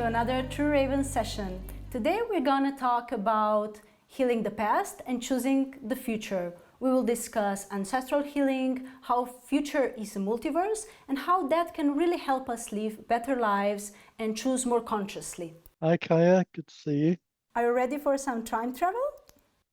another True Raven session. Today we're going to talk about healing the past and choosing the future. We will discuss ancestral healing, how future is a multiverse, and how that can really help us live better lives and choose more consciously. Hi Kaya, good to see you. Are you ready for some time travel?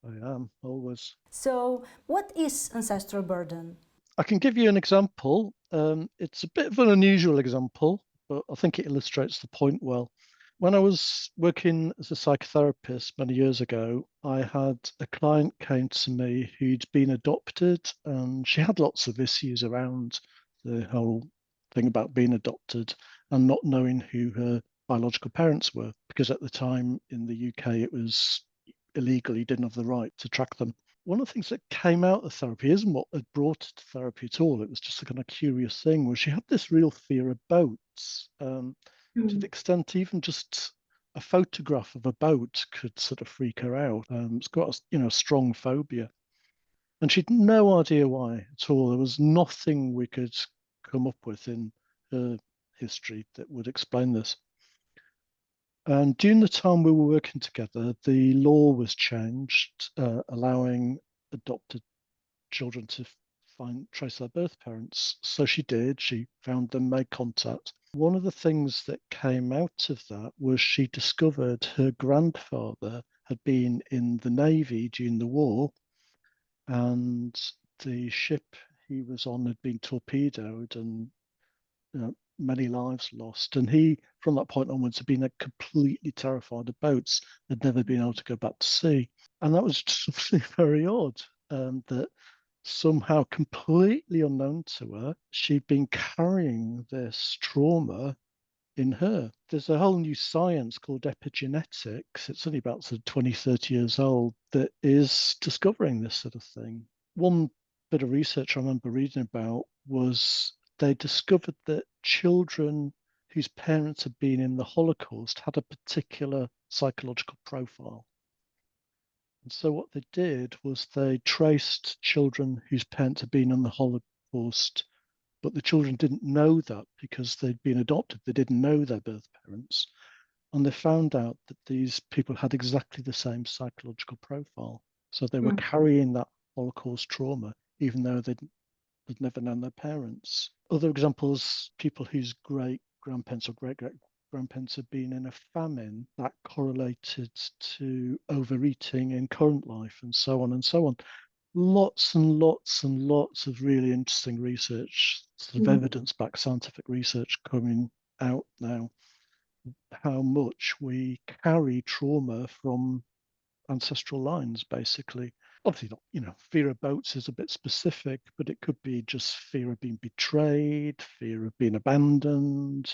I am, always. So, what is ancestral burden? I can give you an example. It's a bit of an unusual example, but I think it illustrates the point well. When I was working as a psychotherapist many years ago, I had a client came to me who'd been adopted, and she had lots of issues around the whole thing about being adopted and not knowing who her biological parents were, because at the time in the UK it was illegal, you didn't have the right to track them. One of the things that came out of therapy isn't what had brought her to therapy at all. It was just a kind of curious thing where she had this real fear of boats, to the extent even just a photograph of a boat could sort of freak her out. It's got a strong phobia, and she'd no idea why at all. There was nothing we could come up with in her history that would explain this. And during the time we were working together, the law was changed, allowing adopted children to trace their birth parents. So she did. She found them, made contact. One of the things that came out of that was she discovered her grandfather had been in the Navy during the war, and the ship he was on had been torpedoed, and many lives lost. And he, from that point onwards, had been completely terrified of boats, had never been able to go back to sea. And that was just very odd, that somehow completely unknown to her, she'd been carrying this trauma in her. There's a whole new science called epigenetics. It's only about sort of 20, 30 years old that is discovering this sort of thing. One bit of research I remember reading about was they discovered that children whose parents had been in the Holocaust had a particular psychological profile. And so what they did was they traced children whose parents had been in the Holocaust, but the children didn't know that because they'd been adopted. They didn't know their birth parents. And they found out that these people had exactly the same psychological profile. So they were carrying that Holocaust trauma, even though they'd never known their parents. Other examples, people whose great grandparents or great great grandparents had been in a famine, that correlated to overeating in current life, and so on and so on. Lots and lots and lots of really interesting research, sort of evidence-backed scientific research coming out now, how much we carry trauma from ancestral lines, basically. Obviously not, fear of boats is a bit specific, but it could be just fear of being betrayed, fear of being abandoned,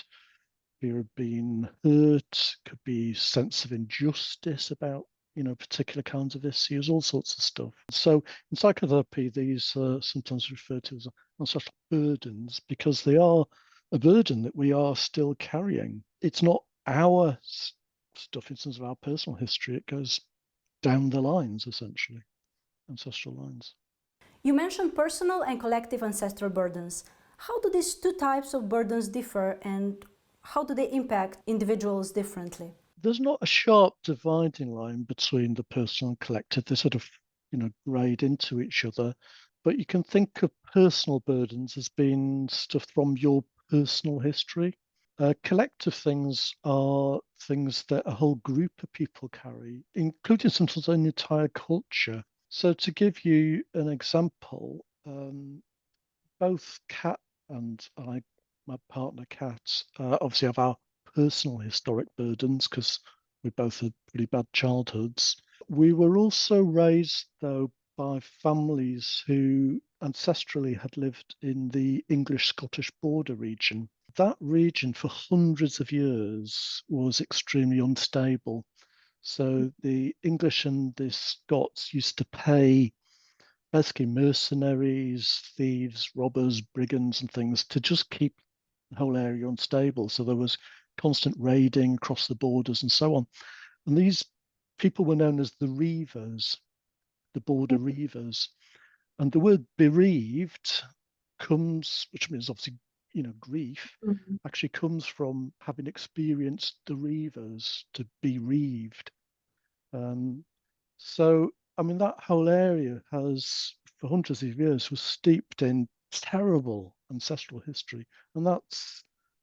fear of being hurt, could be sense of injustice about, particular kinds of issues, all sorts of stuff. So in psychotherapy, these are sometimes referred to as ancestral burdens because they are a burden that we are still carrying. It's not our stuff in terms of our personal history. It goes down the lines, essentially, ancestral lines. You mentioned personal and collective ancestral burdens. How do these two types of burdens differ and how do they impact individuals differently? There's not a sharp dividing line between the personal and collective. They sort of, grade into each other. But you can think of personal burdens as being stuff from your personal history. Collective things are things that a whole group of people carry, including sometimes an entire culture. So to give you an example, both Kat and I, my partner Kat, obviously have our personal historic burdens because we both had pretty bad childhoods. We were also raised, though, by families who ancestrally had lived in the English-Scottish border region. That region for hundreds of years was extremely unstable. So the English and the Scots used to pay basically mercenaries, thieves, robbers, brigands, and things to just keep the whole area unstable. So there was constant raiding across the borders and so on. And these people were known as the reavers, the border reavers. And the word bereaved comes, which means obviously, grief Mhm. actually comes from having experienced the reavers, to be reaved. Um, so, I mean, that whole area has, for hundreds of years, was steeped in terrible ancestral history. And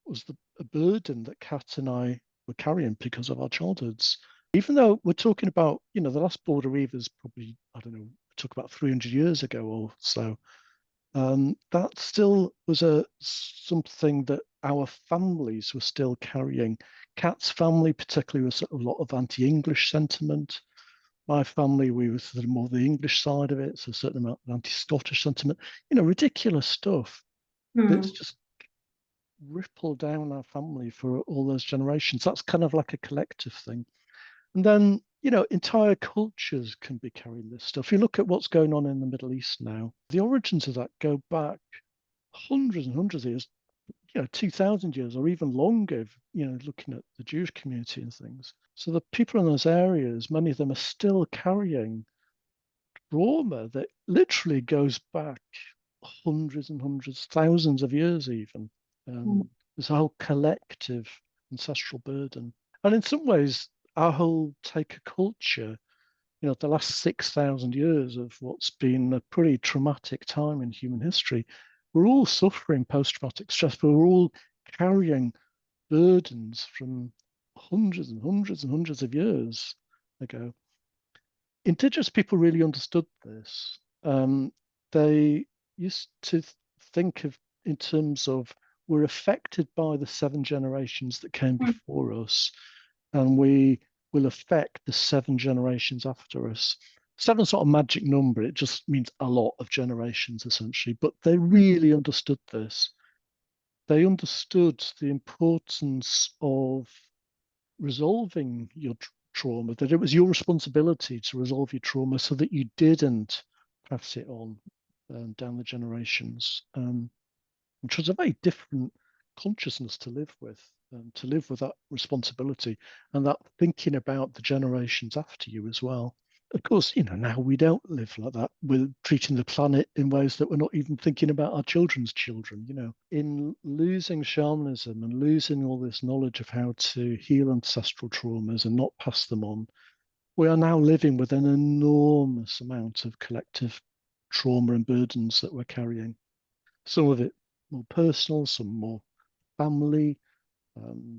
was a burden that Kat and I were carrying because of our childhoods. Even though we're talking about, the last border reavers probably, I don't know, took about 300 years ago or so. That still was something that our families were still carrying. Kat's family, particularly, was a lot of anti-English sentiment. My family, we were sort of more the English side of it, so a certain amount of anti-Scottish sentiment. Ridiculous stuff that's Hmm. just rippled down our family for all those generations. That's kind of like a collective thing. And then, entire cultures can be carrying this stuff. If you look at what's going on in the Middle East now, the origins of that go back hundreds and hundreds of years, 2,000 years or even longer, looking at the Jewish community and things. So the people in those areas, many of them are still carrying trauma that literally goes back hundreds and hundreds, thousands of years even. Hmm. There's a whole collective ancestral burden. And in some ways, our whole take a culture, the last 6,000 years of what's been a pretty traumatic time in human history, we're all suffering post-traumatic stress, but we're all carrying burdens from hundreds and hundreds and hundreds of years ago. Indigenous people really understood this. They used to think of in terms of, we're affected by the 7 generations that came Hmm. before us, and we will affect the 7 generations after us. Seven's not a magic number, it just means a lot of generations essentially. But they really understood this. They understood the importance of resolving your trauma, that it was your responsibility to resolve your trauma so that you didn't pass it on down the generations, which was a very different consciousness to live with that responsibility and that thinking about the generations after you as well. Of course, now we don't live like that. We're treating the planet in ways that we're not even thinking about our children's children. In losing shamanism and losing all this knowledge of how to heal ancestral traumas and not pass them on, we are now living with an enormous amount of collective trauma and burdens that we're carrying. Some of it more personal, some more family,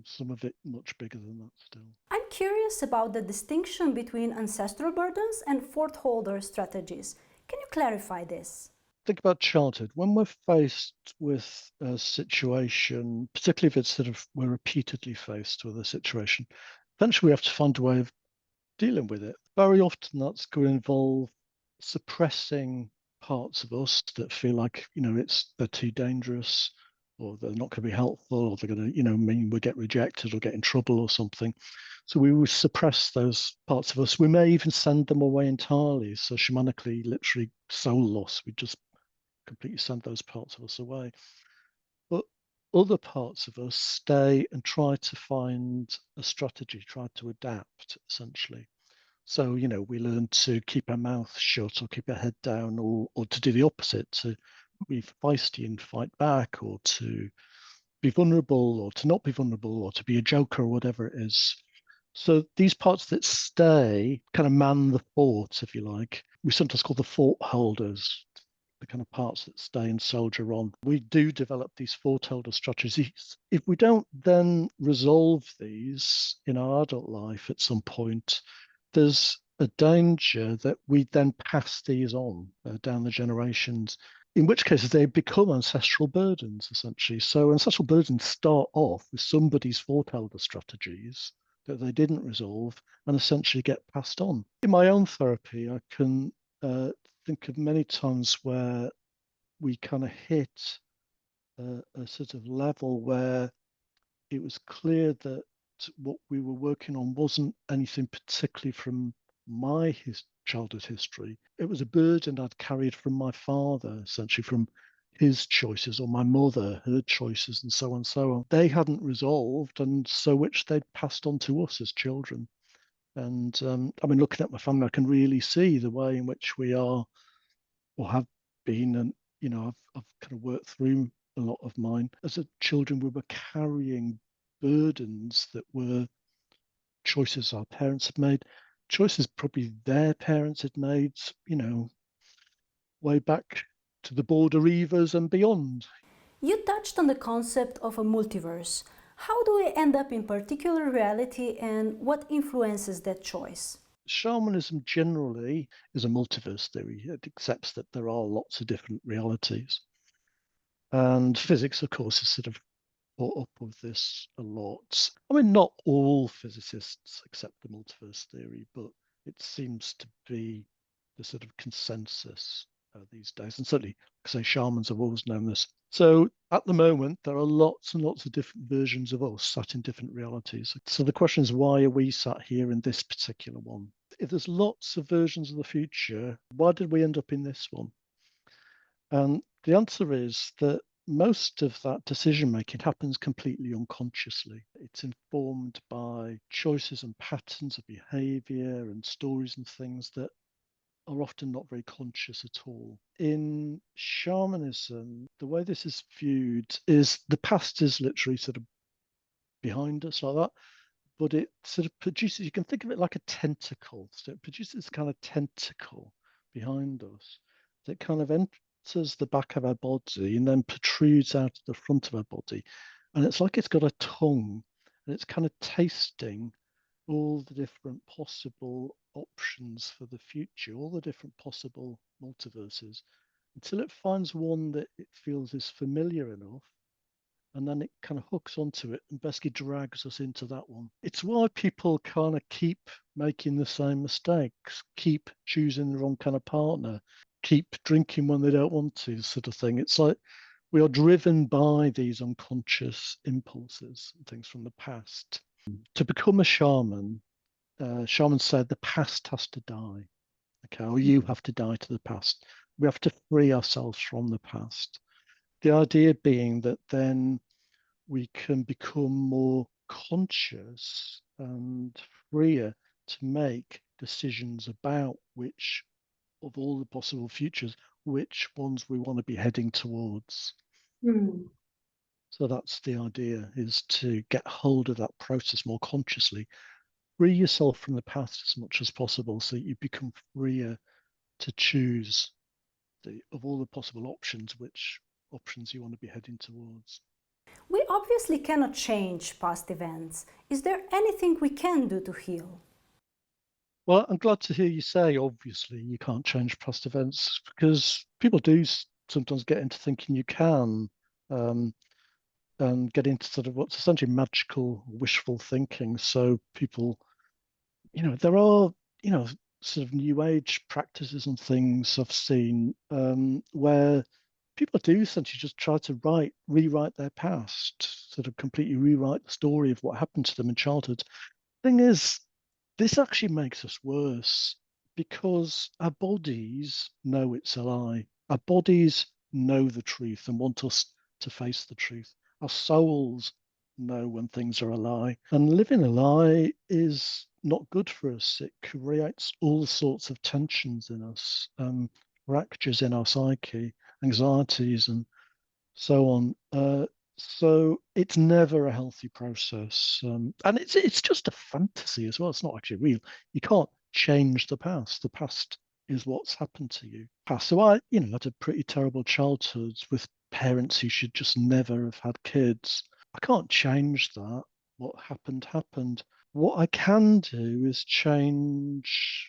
some of it much bigger than that still. I'm curious about the distinction between ancestral burdens and fort holder strategies. Can you clarify this? Think about childhood. When we're faced with a situation, particularly if it's sort of we're repeatedly faced with a situation, eventually we have to find a way of dealing with it. Very often that's going to involve suppressing parts of us that feel like, they're too dangerous, or they're not going to be helpful, or they're going to, mean we get rejected or get in trouble or something. So we will suppress those parts of us. We may even send them away entirely. So shamanically, literally soul loss, we just completely send those parts of us away. But other parts of us stay and try to find a strategy, try to adapt, essentially. So, we learn to keep our mouth shut or keep our head down, or to do the opposite, to be feisty and fight back, or to be vulnerable or to not be vulnerable, or to be a joker or whatever it is. So these parts that stay kind of man the fort, if you like. We sometimes call the fort holders, the kind of parts that stay and soldier on. We do develop these fort holder strategies. If we don't then resolve these in our adult life at some point, there's a danger that we then pass these on down the generations, in which cases they become ancestral burdens, essentially. So ancestral burdens start off with somebody's foretelder strategies that they didn't resolve and essentially get passed on. In my own therapy, I can think of many times where we kind of hit a sort of level where it was clear that what we were working on wasn't anything particularly from my childhood history. It was a burden I'd carried from my father, essentially from his choices, or my mother, her choices, and so on and so on. They hadn't resolved, and so which they'd passed on to us as children. And I mean, looking at my family, I can really see the way in which we are or have been, and I've kind of worked through a lot of mine. As a children, we were carrying burdens that were choices our parents had made, choices probably their parents had made, way back to the border reavers and beyond. You touched on the concept of a multiverse. How do we end up in particular reality and what influences that choice? Shamanism generally is a multiverse theory. It accepts that there are lots of different realities. And physics, of course, is sort of brought up with this a lot. I mean, not all physicists accept the multiverse theory, but it seems to be the sort of consensus these days. And certainly, like I say, shamans have always known this. So at the moment, there are lots and lots of different versions of us sat in different realities. So the question is, why are we sat here in this particular one? If there's lots of versions of the future, why did we end up in this one? And the answer is that most of that decision making happens completely unconsciously. It's informed by choices and patterns of behavior and stories and things that are often not very conscious at all. In shamanism, the way this is viewed is the past is literally sort of behind us like that, but it sort of produces, you can think of it like a tentacle. So it produces this kind of tentacle behind us that kind of enters the back of our body and then protrudes out of the front of our body. And it's like it's got a tongue and it's kind of tasting all the different possible options for the future, all the different possible multiverses, until it finds one that it feels is familiar enough, and then it kind of hooks onto it and basically drags us into that one. It's why people kind of keep making the same mistakes, keep choosing the wrong kind of partner, keep drinking when they don't want to, sort of thing. It's like we are driven by these unconscious impulses and things from the past. To become a shaman, shaman said the past has to die. Okay, or you have to die to the past. We have to free ourselves from the past. The idea being that then we can become more conscious and freer to make decisions about which of all the possible futures, which ones we want to be heading towards. Hmm. So that's the idea, is to get hold of that process more consciously, free yourself from the past as much as possible so that you become freer to choose of all the possible options, which options you want to be heading towards. We obviously cannot change past events. Is there anything we can do to heal? Well, I'm glad to hear you say, obviously, you can't change past events, because people do sometimes get into thinking you can, um, and get into sort of what's essentially magical, wishful thinking. So people, there are, sort of new age practices and things I've seen, where people do essentially just try to rewrite their past, sort of completely rewrite the story of what happened to them in childhood. Thing is, this actually makes us worse because our bodies know it's a lie. Our bodies know the truth and want us to face the truth. Our souls know when things are a lie. And living a lie is not good for us. It creates all sorts of tensions in us, fractures in our psyche, anxieties, and so on. So it's never a healthy process, and it's just a fantasy as well. It's not actually real. You can't change the past. The past is what's happened to you. Past. So I, had a pretty terrible childhood with parents who should just never have had kids. I can't change that. What happened happened. What I can do is change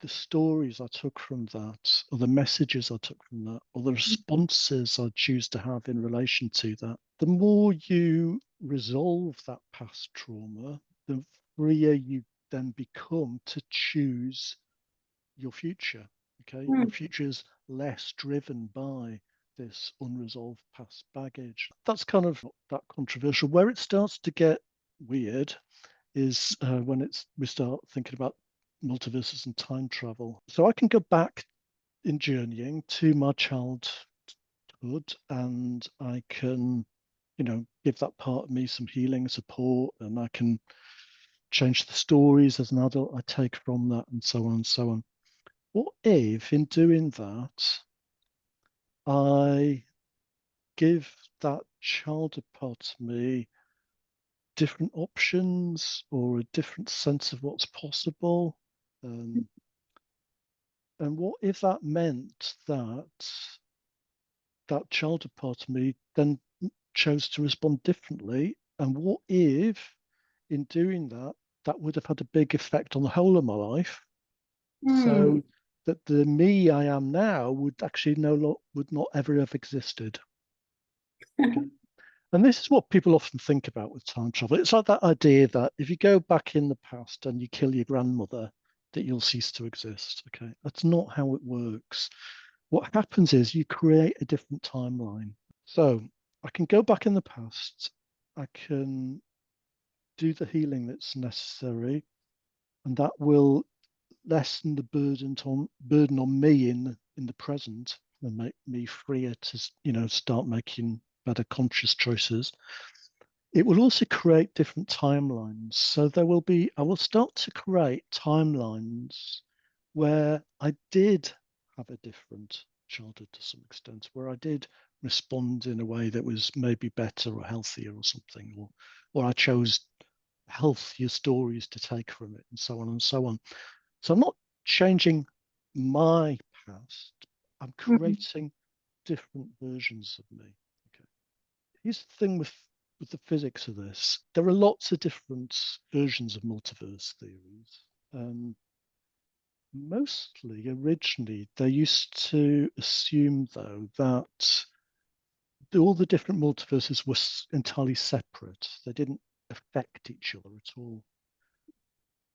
the stories I took from that, or the messages I took from that, or the responses I choose to have in relation to that. The more you resolve that past trauma, the freer you then become to choose your future. Okay. Your future is less driven by this unresolved past baggage. That's kind of not that controversial. Where it starts to get weird is when we start thinking about multiverses and time travel. So I can go back in journeying to my childhood, and I can, give that part of me some healing support, and I can change the stories as an adult I take from that, and so on and so on. What if in doing that, I give that childhood part of me different options or a different sense of what's possible. And what if that meant that that childhood part of me then chose to respond differently? And what if, in doing that, that would have had a big effect on the whole of my life? Hmm. So that the me I am now would actually would not ever have existed. Okay. And this is what people often think about with time travel. It's like that idea that if you go back in the past and you kill your grandmother, that you'll cease to exist. Okay. That's not how it works. What happens is you create a different timeline. So I can go back in the past, I can do the healing that's necessary, and that will lessen the burden on me in the present and make me freer to start making better conscious choices. It will also create different timelines. So I will start to create timelines where I did have a different childhood to some extent, where I did respond in a way that was maybe better or healthier or something, or I chose healthier stories to take from it, and so on and so on. So I'm not changing my past, I'm creating different versions of me. Okay. Here's the thing with the physics of this. There are lots of different versions of multiverse theories. Mostly, originally, they used to assume, though, that all the different multiverses were entirely separate. They didn't affect each other at all.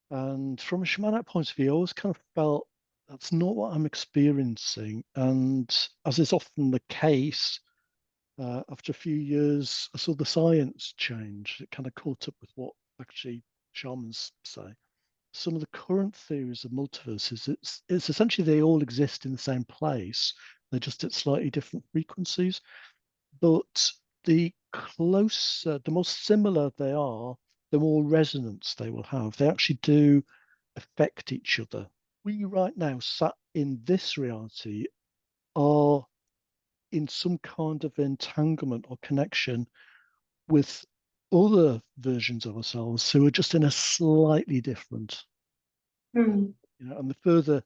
And from a shamanic point of view, I always kind of felt that's not what I'm experiencing. And as is often the case, after a few years, I saw the science change. It kind of caught up with what actually shamans say. Some of the current theories of multiverses, it's essentially they all exist in the same place. They're just at slightly different frequencies. But the more similar they are, the more resonance they will have. They actually do affect each other. We right now, sat in this reality, are in some kind of entanglement or connection with other versions of ourselves who are just in a slightly different Hmm. and the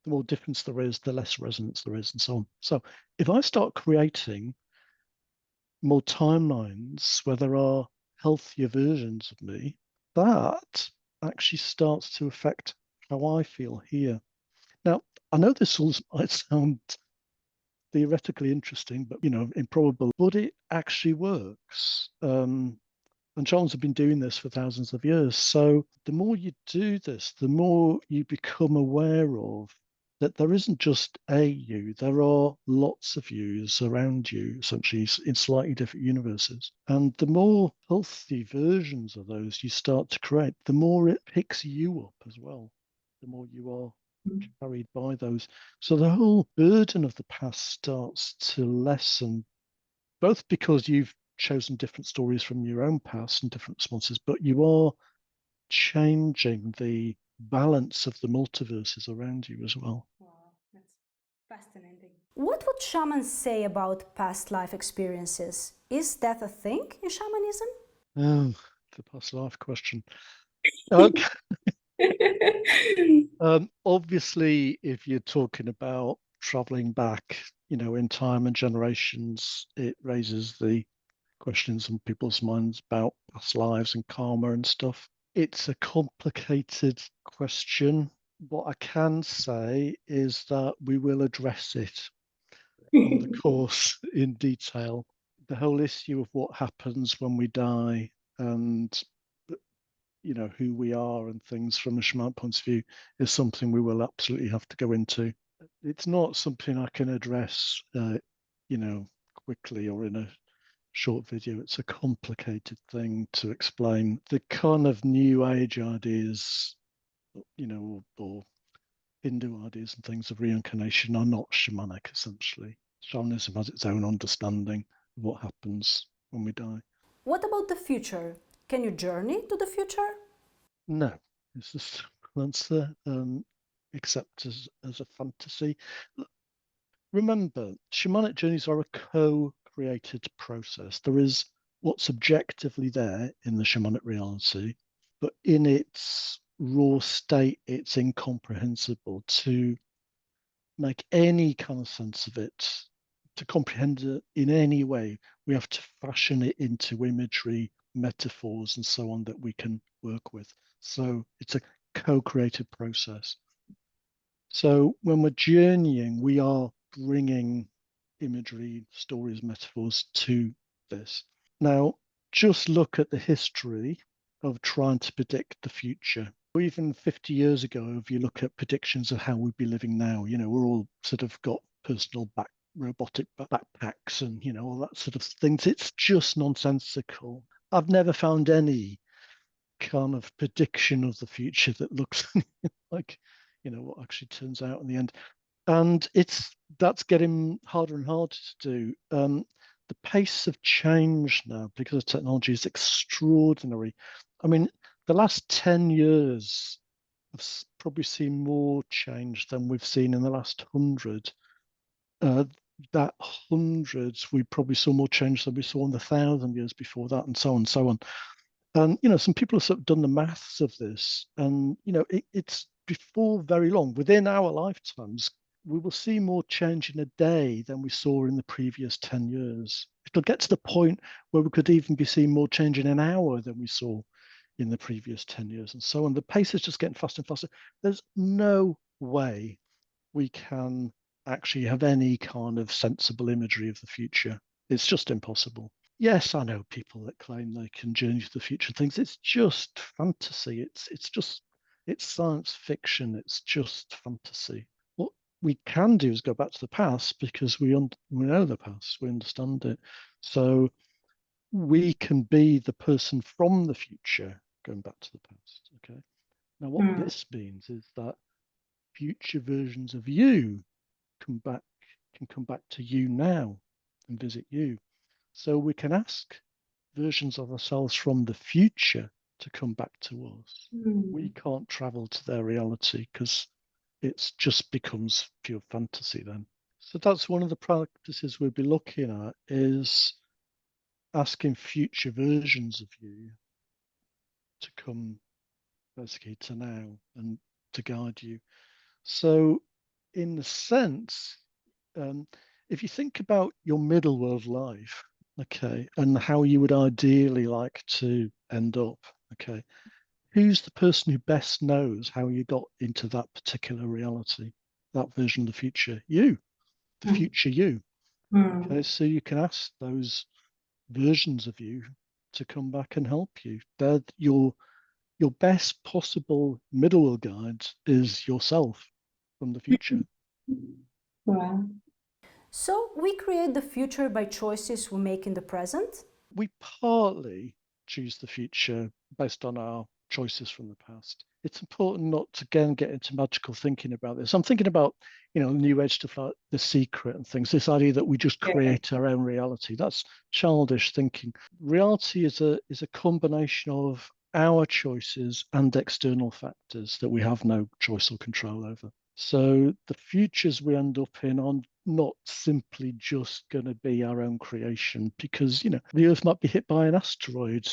more difference there is, the less resonance there is, and so on. So if I start creating more timelines where there are healthier versions of me, that actually starts to affect how I feel here. Now, I know this all might sound theoretically interesting, but improbable, but it actually works. And John's have been doing this for thousands of years. So the more you do this, the more you become aware of that there isn't just a you, there are lots of yous around you, essentially in slightly different universes. And the more healthy versions of those you start to create, the more it picks you up as well, the more you are carried by those. So the whole burden of the past starts to lessen, both because you've chosen different stories from your own past and different responses, but you are changing the balance of the multiverses around you as well. Wow, that's fascinating. What would shamans say about past life experiences? Is that a thing in shamanism? Oh, the past life question. Okay. Obviously, if you're talking about traveling back, in time and generations, it raises the questions in people's minds about past lives and karma and stuff. It's a complicated question. What I can say is that we will address it on the course in detail. The whole issue of what happens when we die and who we are and things from a shamanic point of view is something we will absolutely have to go into. It's not something I can address, quickly or in a short video. It's a complicated thing to explain. The kind of new age ideas, or Hindu ideas and things of reincarnation are not shamanic, essentially. Shamanism has its own understanding of what happens when we die. What about the future? Can you journey to the future? No, it's the simple answer, except as a fantasy. Remember, shamanic journeys are a co co-created process. There is what's objectively there in the shamanic reality, but in its raw state, it's incomprehensible to make any kind of sense of it, to comprehend it in any way. We have to fashion it into imagery, metaphors, and so on that we can work with. So it's a co-created process. So when we're journeying, we are bringing imagery, stories, metaphors to this. Now, just look at the history of trying to predict the future. Even 50 years ago, if you look at predictions of how we'd be living now, we're all sort of got personal robotic backpacks and, all that sort of things. It's just nonsensical. I've never found any kind of prediction of the future that looks like, what actually turns out in the end. And that's getting harder and harder to do. The pace of change now, because of technology, is extraordinary. I mean, the last 10 years have probably seen more change than we've seen in the last 100. That hundreds, we probably saw more change than we saw in the 1,000 years before that, and so on and so on. And some people have sort of done the maths of this, and it's before very long, within our lifetimes, we will see more change in a day than we saw in the previous 10 years. It'll get to the point where we could even be seeing more change in an hour than we saw in the previous 10 years, and so on. The pace is just getting faster and faster. There's no way we can actually have any kind of sensible imagery of the future. It's just impossible. Yes, I know people that claim they can journey to the future things. It's just fantasy. It's science fiction. It's just fantasy. What we can do is go back to the past because we know the past. We understand it. So we can be the person from the future going back to the past. Okay. Now, what this means is that future versions of you can come back to you now and visit you. So we can ask versions of ourselves from the future to come back to us. We can't travel to their reality because it just becomes pure fantasy then. So that's one of the practices we'll be looking at, is asking future versions of you to come basically to now and to guide you. So in a sense, if you think about your middle world life, okay, and how you would ideally like to end up, okay, who's the person who best knows how you got into that particular reality, that version of the future? You, the future you. Okay, so you can ask those versions of you to come back and help you. They're your best possible middle world guide is yourself from the future. Wow. So we create the future by choices we make in the present? We partly choose the future based on our choices from the past. It's important not to again get into magical thinking about this. I'm thinking about, new age stuff like The Secret and things, this idea that we just create our own reality. That's childish thinking. Reality is a combination of our choices and external factors that we have no choice or control over. So the futures we end up in are not simply just going to be our own creation, because the Earth might be hit by an asteroid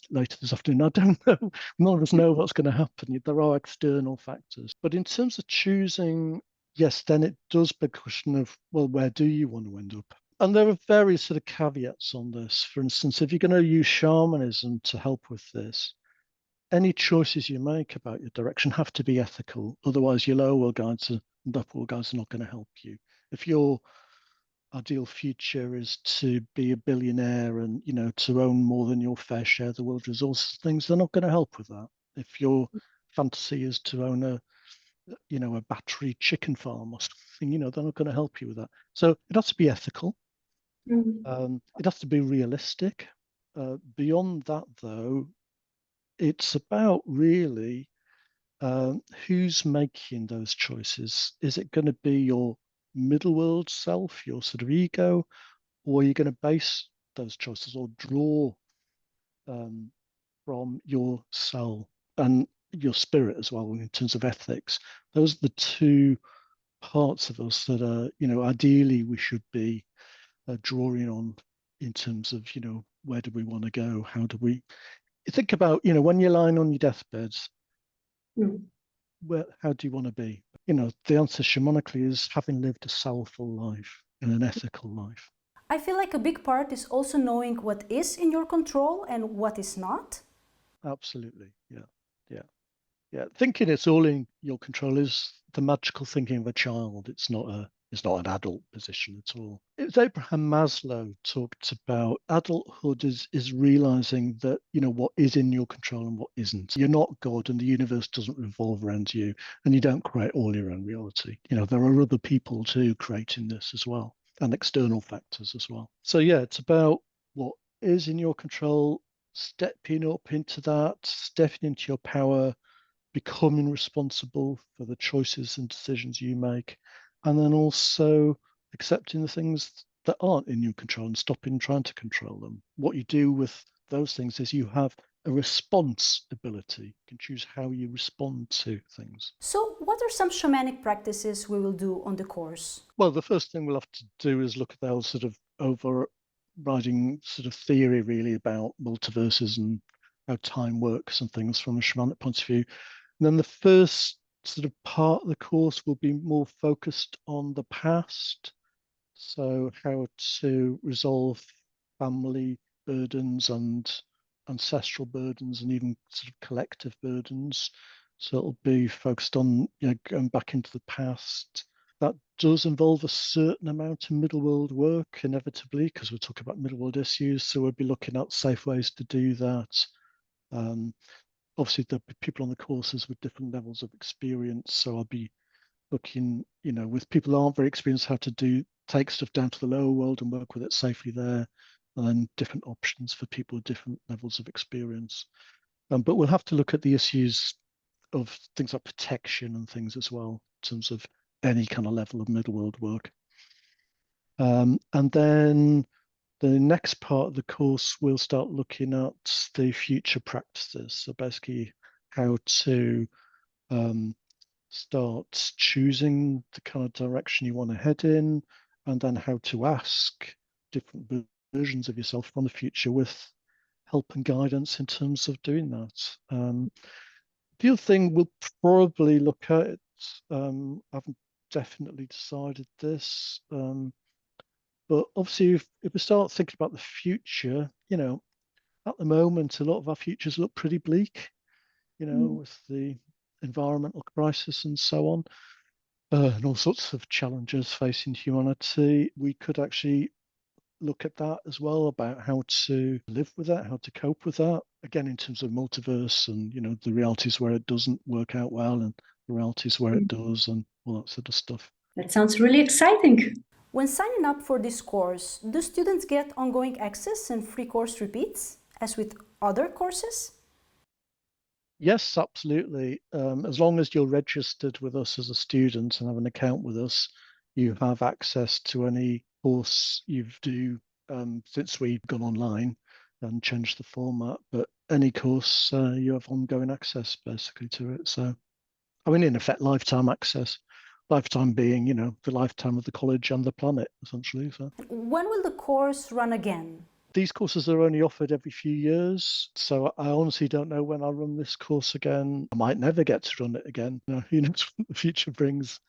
later this afternoon. I don't know. None of us know what's going to happen. There are external factors. But in terms of choosing, yes, then it does beg the question of, well, where do you want to end up? And there are various sort of caveats on this. For instance, if you're going to use shamanism to help with this, any choices you make about your direction have to be ethical. Otherwise, your lower world guides and upper world guides are not going to help you. If your ideal future is to be a billionaire and to own more than your fair share of the world resources things, they're not going to help with that. If your fantasy is to own a battery chicken farm or something, they're not going to help you with that. So it has to be ethical. It has to be realistic. Beyond that, though, it's about really who's making those choices. Is it going to be your middle world self, your sort of ego, or are you going to base those choices or draw from your soul and your spirit as well in terms of ethics? Those are the two parts of us that are, ideally we should be drawing on in terms of, where do we want to go? How do we think about, when you're lying on your deathbed, how do you want to be? The answer shamanically is having lived a soulful life and an ethical life. I feel like a big part is also knowing what is in your control and what is not. Absolutely. Yeah. Yeah. Yeah. Thinking it's all in your control is the magical thinking of a child. It's not an adult position at all. It's Abraham Maslow talked about adulthood is realizing that, what is in your control and what isn't. You're not God and the universe doesn't revolve around you and you don't create all your own reality. There are other people too creating this as well and external factors as well. So yeah, it's about what is in your control, stepping up into that, stepping into your power, becoming responsible for the choices and decisions you make, and then also accepting the things that aren't in your control and stopping trying to control them. What you do with those things is you have a response ability. You can choose how you respond to things. So, what are some shamanic practices we will do on the course? Well, the first thing we'll have to do is look at the whole sort of overriding sort of theory, really, about multiverses and how time works and things from a shamanic point of view. And then the first sort of part of the course will be more focused on the past. So how to resolve family burdens and ancestral burdens and even sort of collective burdens. So it'll be focused on, going back into the past. That does involve a certain amount of middle world work, inevitably, because we're talking about middle world issues. So we'll be looking at safe ways to do that. Obviously, there'll be people on the courses with different levels of experience. So I'll be looking, with people who aren't very experienced, how to take stuff down to the lower world and work with it safely there, and then different options for people with different levels of experience. But we'll have to look at the issues of things like protection and things as well, in terms of any kind of level of middle world work. And then the next part of the course, we'll start looking at the future practices. So basically how to start choosing the kind of direction you want to head in, and then how to ask different versions of yourself from the future with help and guidance in terms of doing that. The other thing we'll probably look at, I haven't definitely decided this, but obviously if we start thinking about the future, at the moment, a lot of our futures look pretty bleak, with the environmental crisis and so on, and all sorts of challenges facing humanity. We could actually look at that as well, about how to live with that, how to cope with that. Again, in terms of multiverse and, the realities where it doesn't work out well and the realities where it does and all that sort of stuff. That sounds really exciting. When signing up for this course, do students get ongoing access and free course repeats, as with other courses? Yes, absolutely. As long as you're registered with us as a student and have an account with us, you have access to any course you do, since we've gone online and changed the format. But any course, you have ongoing access basically to it. So, in effect, lifetime access. Lifetime being, the lifetime of the college and the planet, essentially. So, When will the course run again? these courses are only offered every few years, so I honestly don't know when I'll run this course again. I might never get to run it again. Who knows what the future brings.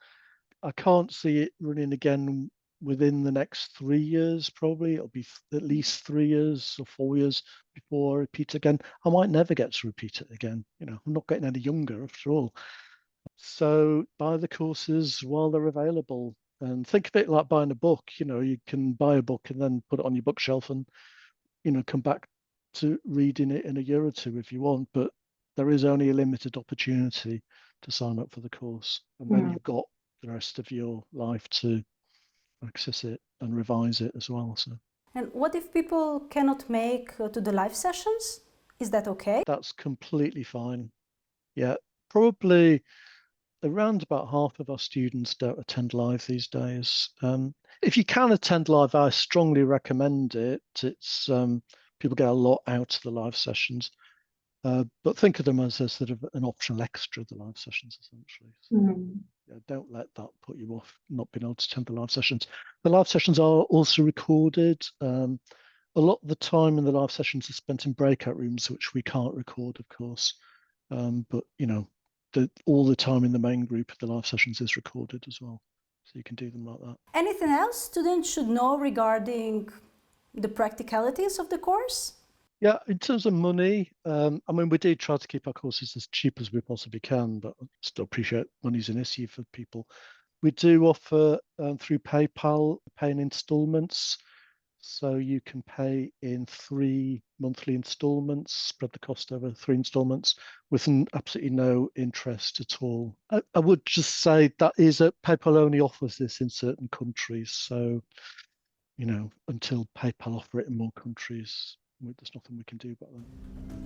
I can't see it running again within the next 3 years, probably. It'll be at least 3 years or 4 years before I repeat again. I might never get to repeat it again. I'm not getting any younger after all. So buy the courses while they're available. And think of it like buying a book. You can buy a book and then put it on your bookshelf and come back to reading it in a year or two if you want, but there is only a limited opportunity to sign up for the course. And then you've got the rest of your life to access it and revise it as well. So, And what if people cannot make to the live sessions? Is that okay? that's completely fine. Yeah, probably around about half of our students don't attend live these days. If you can attend live, I strongly recommend it. It's people get a lot out of the live sessions, but think of them as a sort of an optional extra, the live sessions, essentially. So, yeah, don't let that put you off not being able to attend the live sessions. The live sessions are also recorded. a lot of the time in the live sessions are spent in breakout rooms, which we can't record, of course. But all the time in the main group of the live sessions is recorded as well. So you can do them like that. Anything else students should know regarding the practicalities of the course? Yeah, in terms of money, we do try to keep our courses as cheap as we possibly can, but I still appreciate money's an issue for people. We do offer through PayPal, pay in installments. So you can pay in 3 monthly installments, spread the cost over 3 installments with absolutely no interest at all. I would just say that PayPal only offers this in certain countries. So, until PayPal offer it in more countries, there's nothing we can do about that.